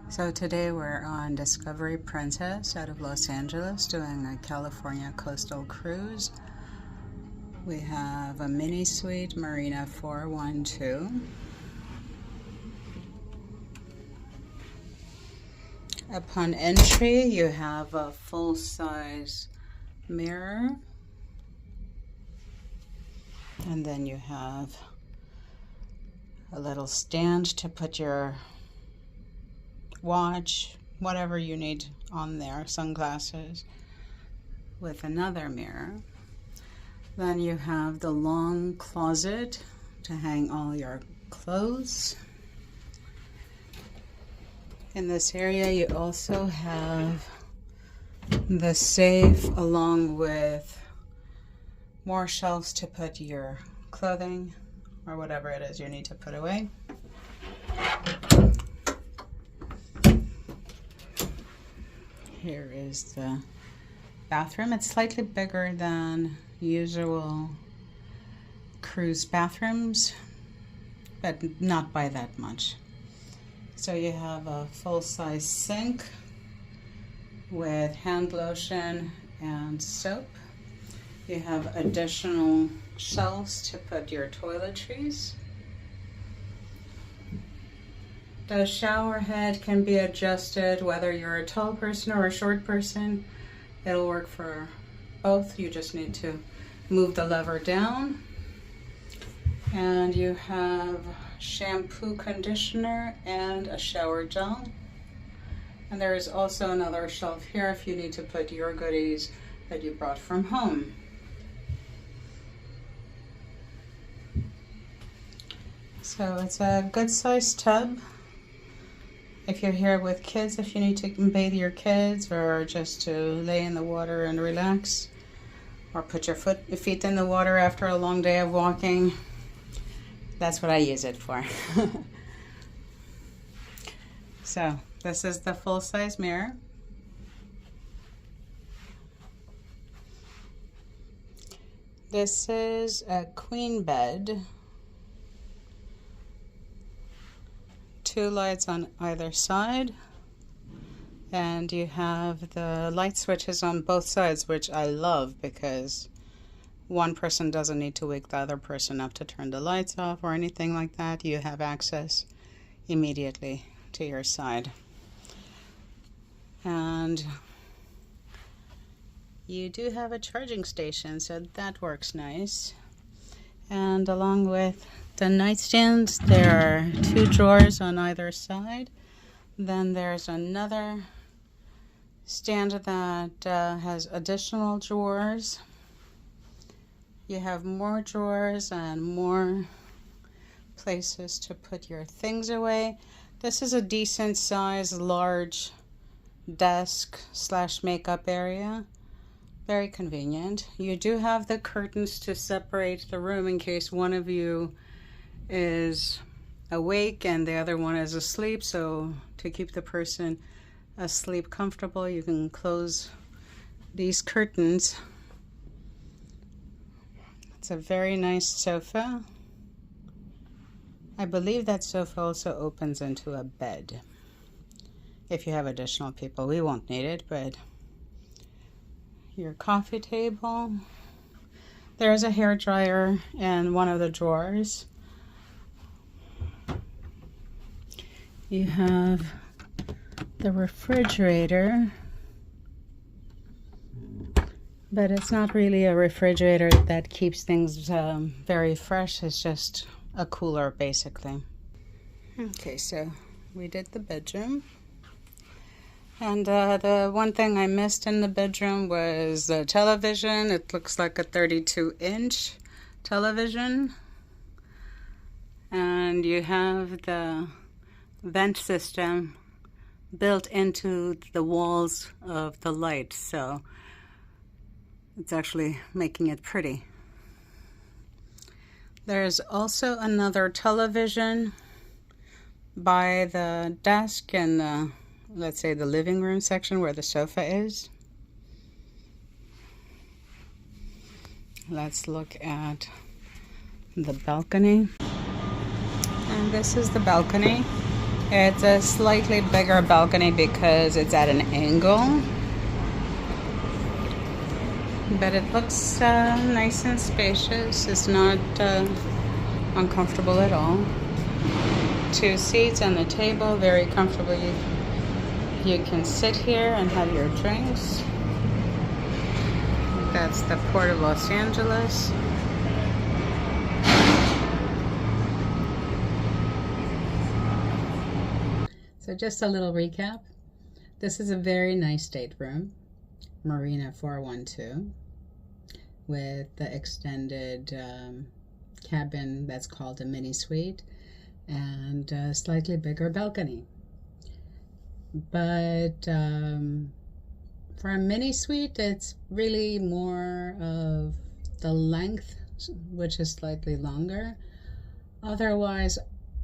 So today we're on Discovery Princess out of Los Angeles doing a California coastal cruise. We have a mini suite, Marina 412. Upon entry, you have a full-size mirror, and then you have a little stand to put your watch, whatever you need on there, sunglasses, with another mirror. Then you have the long closet to hang all your clothes. In this area you also have the safe along with more shelves to put your clothing or whatever it is you need to put away. Here is the bathroom. It's slightly bigger than usual cruise bathrooms, but not by that much. So you have a full-size sink with hand lotion and soap. You have additional shelves to put your toiletries. The shower head can be adjusted whether you're a tall person or a short person. It'll work for both. You just need to move the lever down. And you have shampoo, conditioner, and a shower gel. And there is also another shelf here if you need to put your goodies that you brought from home. So it's a good sized tub. If you're here with kids, if you need to bathe your kids or just to lay in the water and relax, or put your feet in the water after a long day of walking, that's what I use it for. So this is the full-size mirror. This is a queen bed. 2 lights on either side, and you have the light switches on both sides, which I love because one person doesn't need to wake the other person up to turn the lights off or anything like that. You have access immediately to your side. And you do have a charging station, so that works nice. And along with the nightstand, there are 2 drawers on either side. Then there's another stand that has additional drawers. You have more drawers and more places to put your things away. This is a decent size, large desk / makeup area. Very convenient. You do have the curtains to separate the room in case one of you is awake and the other one is asleep. So to keep the person asleep comfortable, you can close these curtains. It's a very nice sofa. I believe that sofa also opens into a bed. If you have additional people, we won't need it, but your coffee table. There's a hair dryer in one of the drawers. You have the refrigerator, but it's not really a refrigerator that keeps things very fresh. It's just a cooler, basically. Okay, so we did the bedroom. And the one thing I missed in the bedroom was the television. It looks like a 32-inch television. And you have the vent system built into the walls of the light, so it's actually making it pretty. There's also another television by the desk in the, let's say, the living room section where the sofa is. Let's look at the balcony. And this is the balcony. It's a slightly bigger balcony because it's at an angle, but it looks nice and spacious. It's not uncomfortable at all. 2 seats and the table, very comfortably. You can sit here and have your drinks. That's the Port of Los Angeles. So just a little recap. This is a very nice stateroom, Marina 412, with the extended cabin that's called a mini suite and a slightly bigger balcony. But for a mini suite, it's really more of the length, which is slightly longer. Otherwise,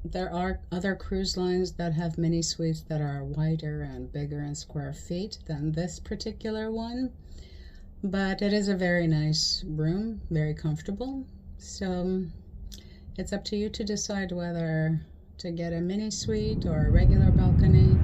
there are other cruise lines that have mini suites that are wider and bigger in square feet than this particular one. But it is a very nice room, very comfortable. So it's up to you to decide whether to get a mini suite or a regular balcony.